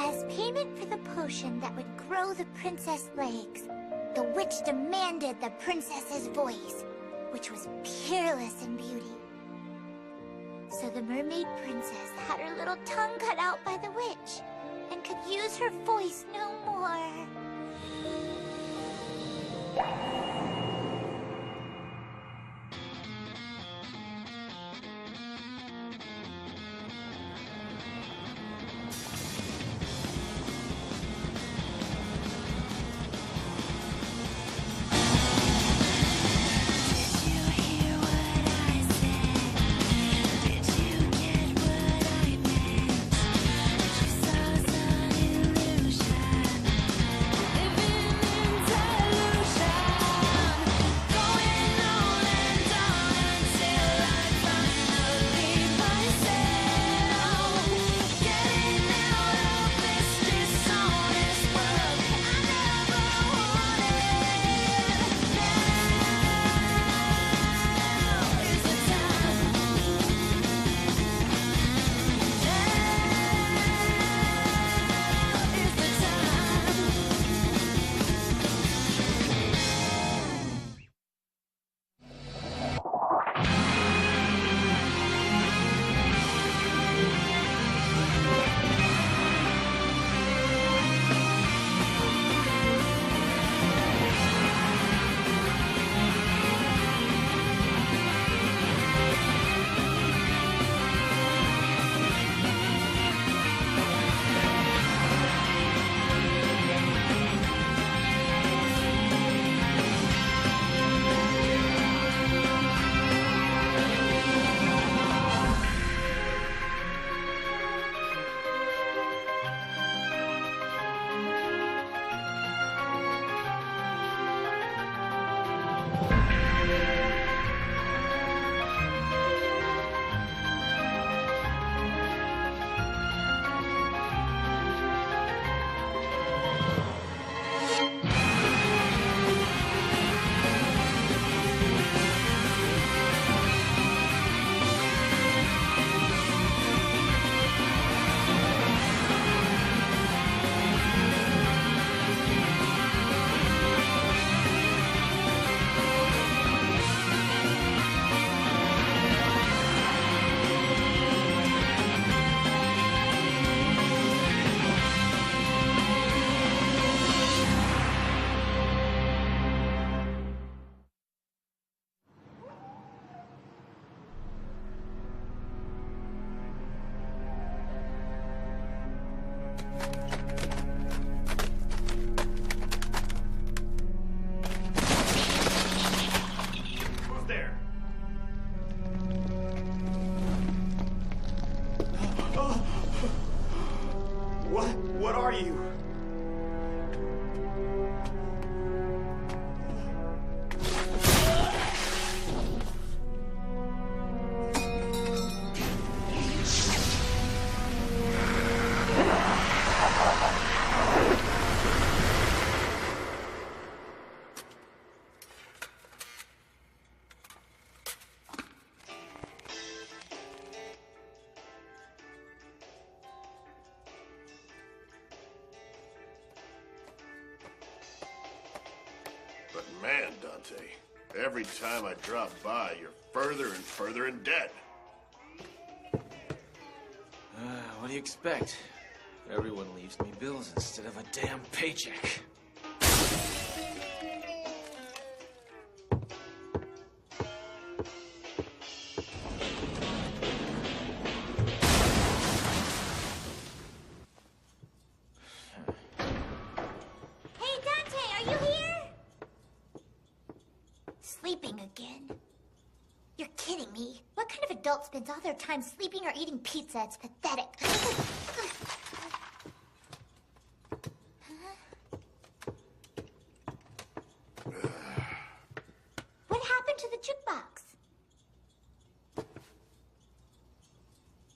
As payment for the potion that would grow the princess' legs, the witch demanded the princess's voice, which was peerless in beauty. So the mermaid princess had her little tongue cut out by the witch, and could use her voice no more. What are you? But man, Dante, every time I drop by, you're further and further in debt. What do you expect? Everyone leaves me bills instead of a damn paycheck. Sleeping again? You're kidding me. What kind of adult spends all their time sleeping or eating pizza? It's pathetic. What happened to the jukebox?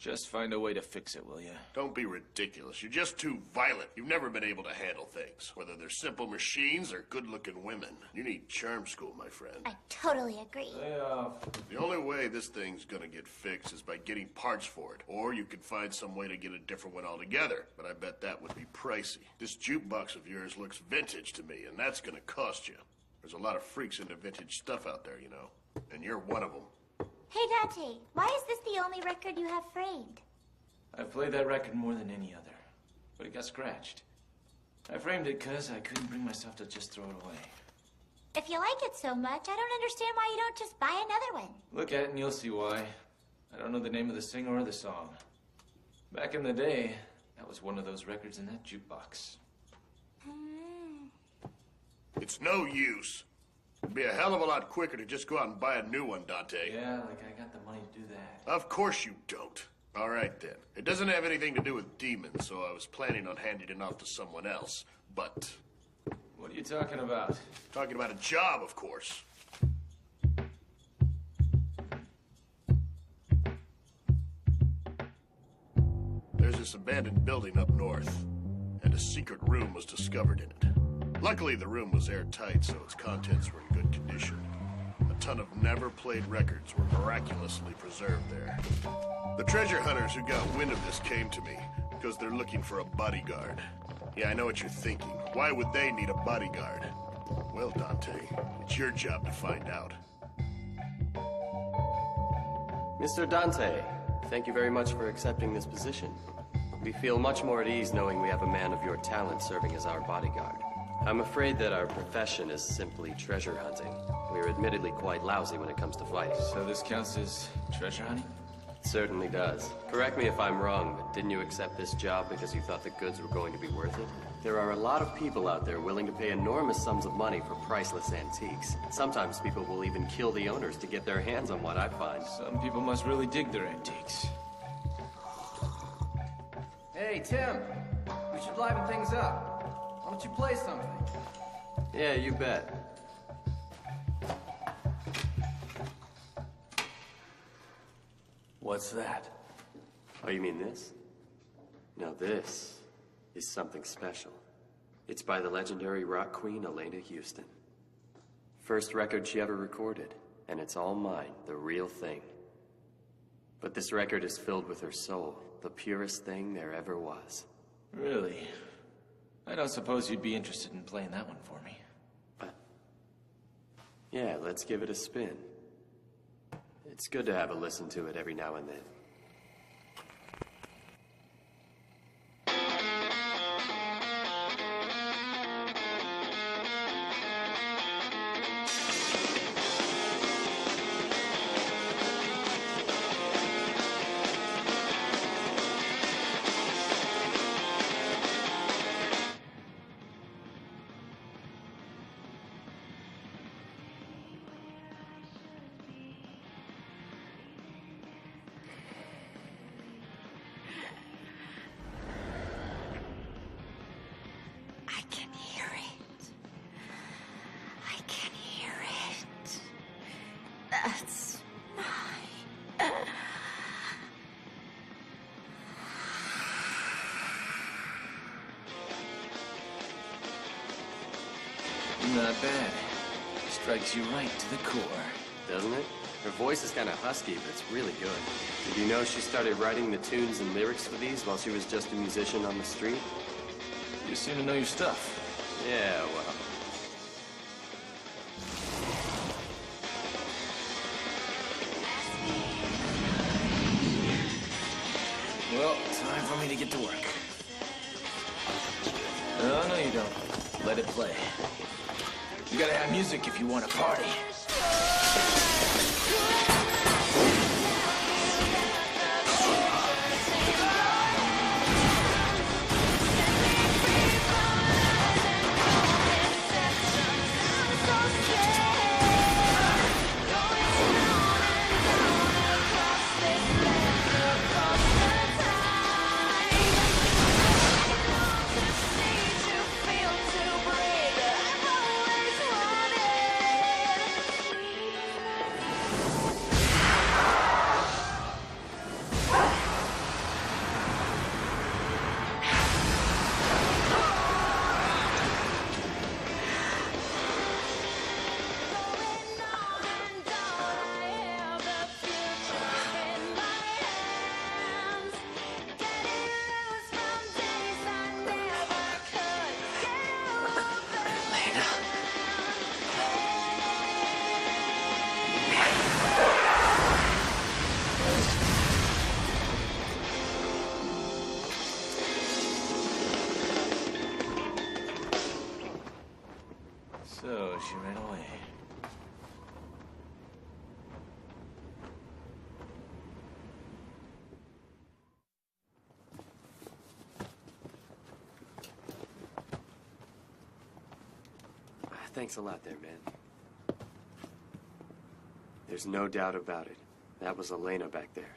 Just find a way to fix it, will you? Don't be ridiculous. You're just too violent. You've never been able to handle things, whether they're simple machines or good-looking women. You need charm school, my friend. I totally agree. Lay off. The only way this thing's gonna get fixed is by getting parts for it, or you could find some way to get a different one altogether, but I bet that would be pricey. This jukebox of yours looks vintage to me, and that's gonna cost you. There's a lot of freaks into vintage stuff out there, you know, and you're one of them. Hey, Dante, why is this the only record you have framed? I've played that record more than any other, but it got scratched. I framed it because I couldn't bring myself to just throw it away. If you like it so much, I don't understand why you don't just buy another one. Look at it and you'll see why. I don't know the name of the singer or the song. Back in the day, that was one of those records in that jukebox. It's no use. It'd be a hell of a lot quicker to just go out and buy a new one, Dante. Yeah, like I got the money to do that. Of course you don't. All right, then. It doesn't have anything to do with demons, so I was planning on handing it off to someone else. But... What are you talking about? talking about a job, of course. There's this abandoned building up north, and a secret room was discovered in it. Luckily, the room was airtight, so its contents were in good condition. A ton of never-played records were miraculously preserved there. The treasure hunters who got wind of this came to me, because they're looking for a bodyguard. Yeah, I know what you're thinking. Why would they need a bodyguard? Well, Dante, it's your job to find out. Mr. Dante, thank you very much for accepting this position. We feel much more at ease knowing we have a man of your talent serving as our bodyguard. I'm afraid that our profession is simply treasure hunting. We're admittedly quite lousy when it comes to fighting. So this counts as treasure hunting? It certainly does. Correct me if I'm wrong, but didn't you accept this job because you thought the goods were going to be worth it? There are a lot of people out there willing to pay enormous sums of money for priceless antiques. Sometimes people will even kill the owners to get their hands on what I find. Some people must really dig their antiques. Hey, Tim. We should liven things up. Why don't you play something? Yeah, you bet. What's that? Oh, you mean this? Now this is something special. It's by the legendary rock queen, Elena Houston. First record she ever recorded, and it's all mine, the real thing. But this record is filled with her soul, the purest thing there ever was. Really? I don't suppose you'd be interested in playing that one for me. Yeah, let's give it a spin. It's good to have a listen to it every now and then. I can hear it. I can hear it. That's mine. Not bad. Strikes you right to the core. Doesn't it? Her voice is kind of husky, but it's really good. Did you know she started writing the tunes and lyrics for these while she was just a musician on the street? You seem to know your stuff. Yeah, well... Well, time for me to get to work. No, you don't. Let it play. You gotta have music if you want to party. Thanks a lot there, man. There's no doubt about it. That was Elena back there.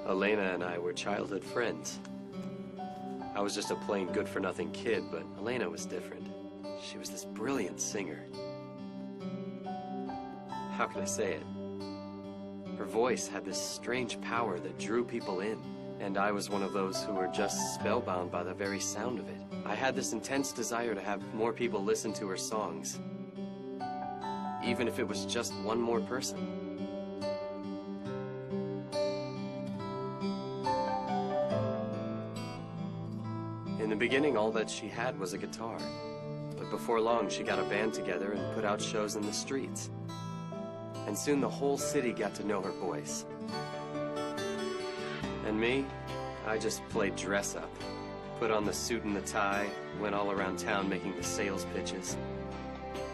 Elena and I were childhood friends. I was just a plain good-for-nothing kid, but Elena was different. She was this brilliant singer. How can I say it? Her voice had this strange power that drew people in, and I was one of those who were just spellbound by the very sound of it. I had this intense desire to have more people listen to her songs, even if it was just one more person. In the beginning, all that she had was a guitar. But before long, she got a band together and put out shows in the streets. And soon the whole city got to know her voice. And me, I just played dress up. Put on the suit and the tie, went all around town making the sales pitches.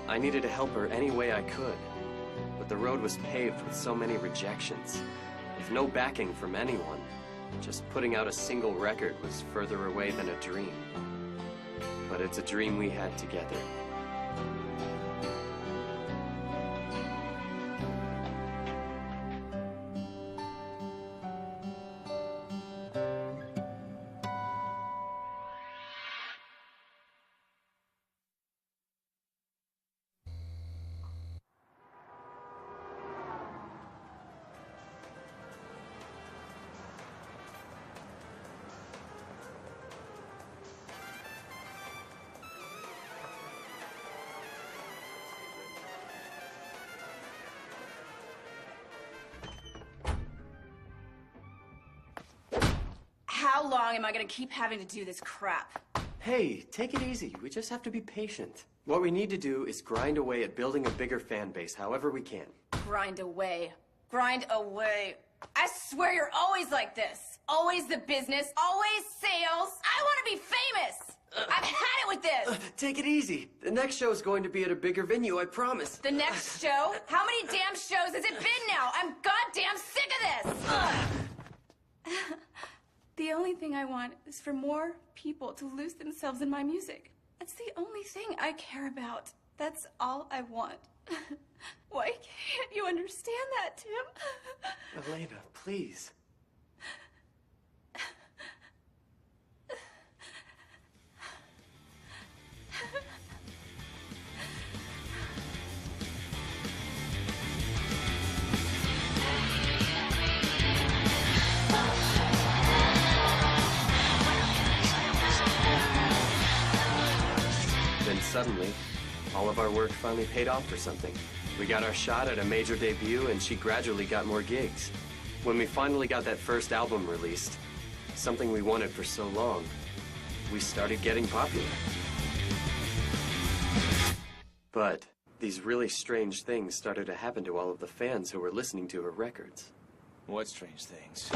I needed to help her any way I could. But the road was paved with so many rejections, with no backing from anyone. Just putting out a single record was further away than a dream. But it's a dream we had together. How long am I gonna keep having to do this crap? Hey, take it easy. We just have to be patient. What we need to do is grind away at building a bigger fan base however we can. Grind away. Grind away. I swear you're always like this. Always the business, always sales. I want to be famous. I've had it with this. Take it easy. The next show is going to be at a bigger venue, I promise. The next show? How many damn shows has it been now? I'm goddamn sick of this. Ugh. The only thing I want is for more people to lose themselves in my music. That's the only thing I care about. That's all I want. Why can't you understand that, Tim? Elena, please. Then suddenly, all of our work finally paid off for something. We got our shot at a major debut, and she gradually got more gigs. When we finally got that first album released, something we wanted for so long, we started getting popular. But these really strange things started to happen to all of the fans who were listening to her records. What strange things?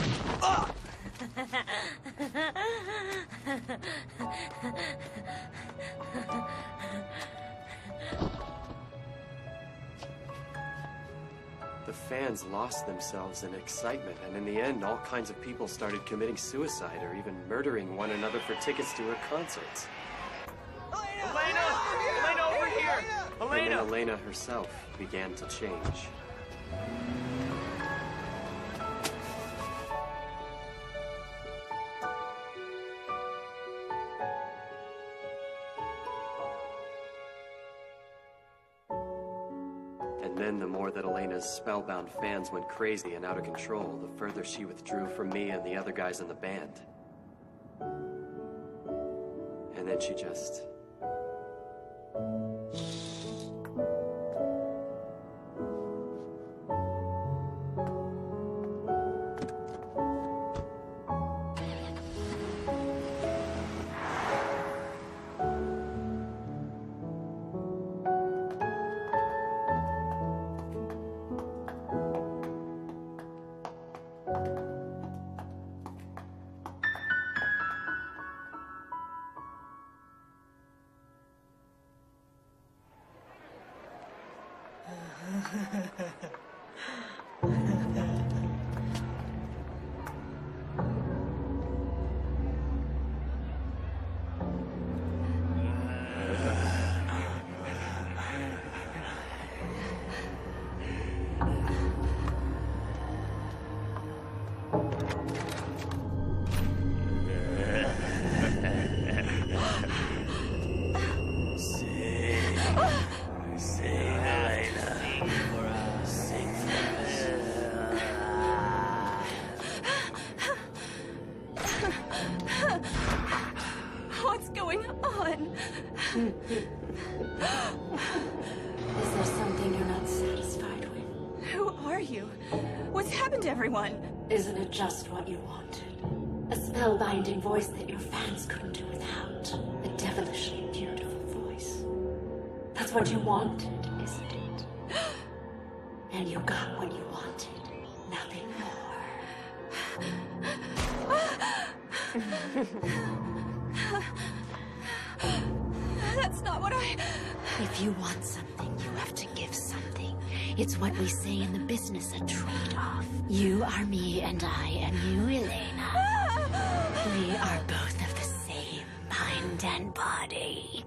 The fans lost themselves in excitement, and in the end, all kinds of people started committing suicide or even murdering one another for tickets to her concerts. Elena! Elena, over here! And then Elena herself began to change. And then the more that Elena's spellbound fans went crazy and out of control, the further she withdrew from me and the other guys in the band. And then she just... happened to everyone? Isn't it just what you wanted? A spellbinding voice that your fans couldn't do without. A devilishly beautiful voice. That's what you wanted, isn't it? And you got what you wanted. Nothing more. That's not what I... If you want something, you have to give something. It's what we say in the business, a trade-off. You are me and I am you, Elena. We are both of the same mind and body.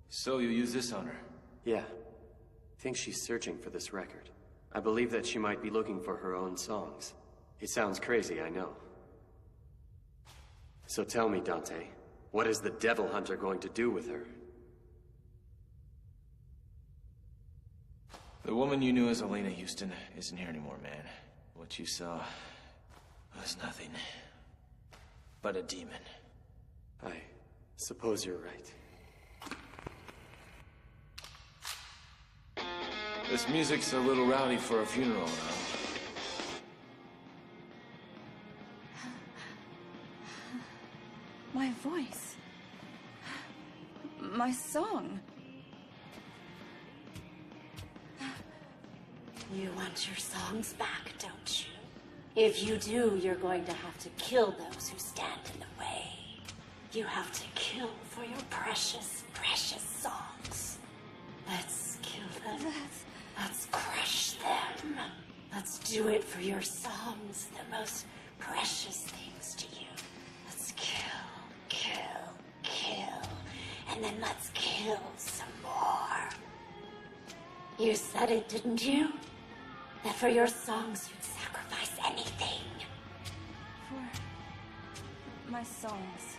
So you use this on her? Yeah. I think she's searching for this record. I believe that she might be looking for her own songs. It sounds crazy, I know. So tell me, Dante, what is the Devil Hunter going to do with her? The woman you knew as Elena Houston isn't here anymore, man. What you saw was nothing but a demon. I suppose you're right. This music's a little rowdy for a funeral, huh? My voice. My song. You want your songs back, don't you? If you do, you're going to have to kill those who stand in the way. You have to kill for your precious, precious songs. Let's kill them. Let's crush them. Let's do it for your songs, the most precious things to you. Let's kill, kill, kill. And then let's kill some more. You said it, didn't you? That for your songs you'd sacrifice anything. For my songs.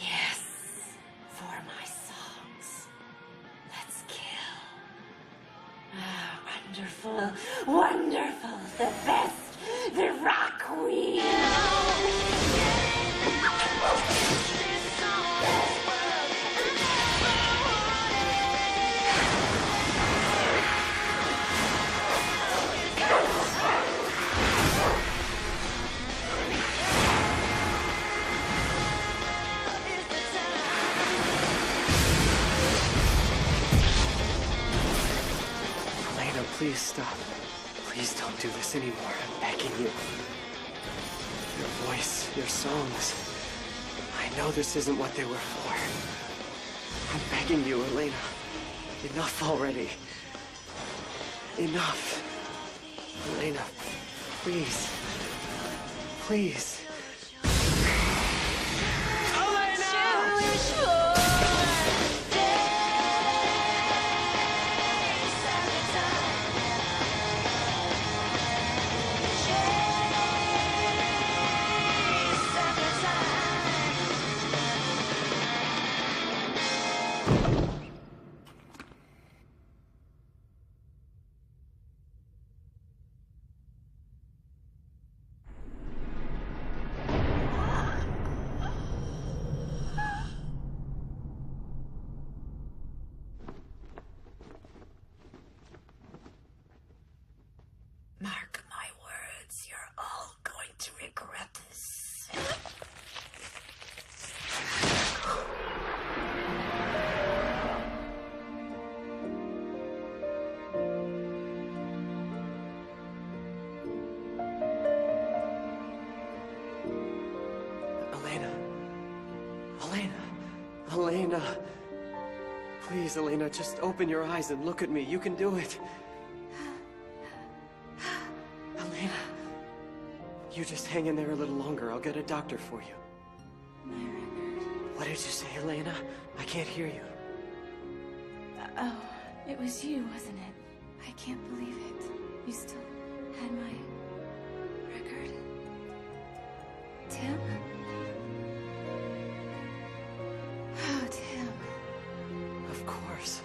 Yes, for my songs. Let's kill. Ah, wonderful, wonderful, the best, the rock queen. Elena, please stop. Please don't do this anymore. I'm begging you. Your voice, your songs. I know this isn't what they were for. I'm begging you, Elena. Enough already. Enough. Elena, please. Please. Mark my words, you're all going to regret this. Elena. Elena. Elena. Please, Elena, just open your eyes and look at me. You can do it. Elena. You just hang in there a little longer. I'll get a doctor for you. My record. What did you say, Elena? I can't hear you. Oh, it was you, wasn't it? I can't believe it. You still had my record? Tim? Oh, Tim. Of course.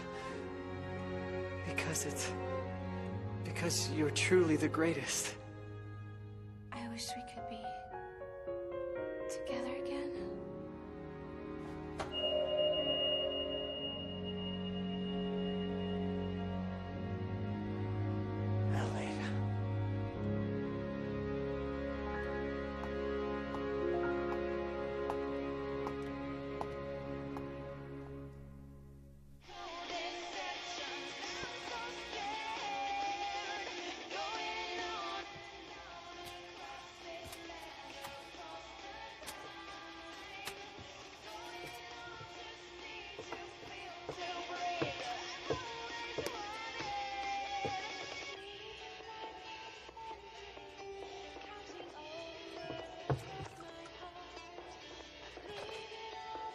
Because you're truly the greatest. I wish we could be together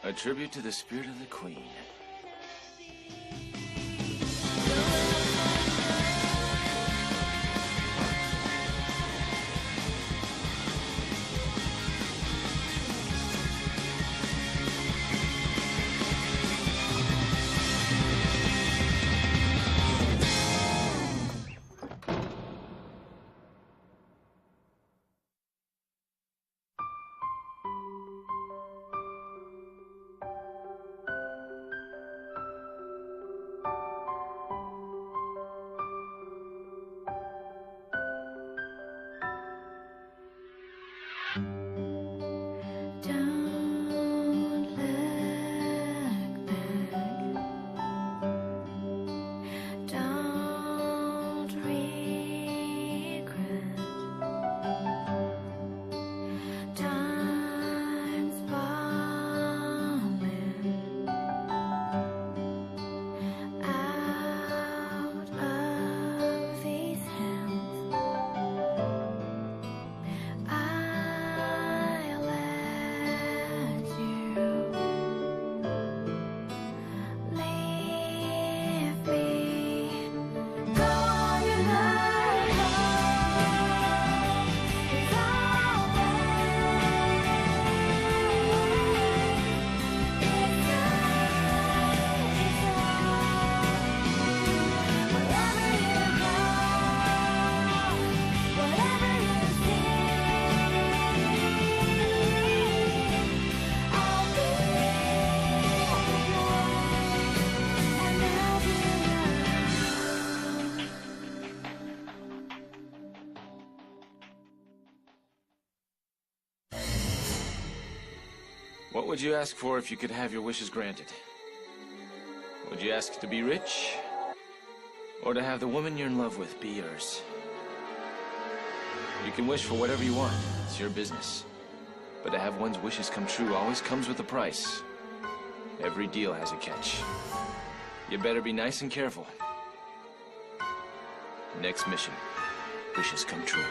A tribute to the spirit of the Queen. Don't look back. Don't regret. Time's falling out of these hands. I'll let you leave me. Go your night home. It's wherever you go, whatever you see, I'll be and I'll be What would you ask for if you could have your wishes granted? Would you ask to be rich? Or to have the woman you're in love with be yours? You can wish for whatever you want. It's your business. But to have one's wishes come true always comes with a price. Every deal has a catch. You better be nice and careful. Next mission. Wishes come true.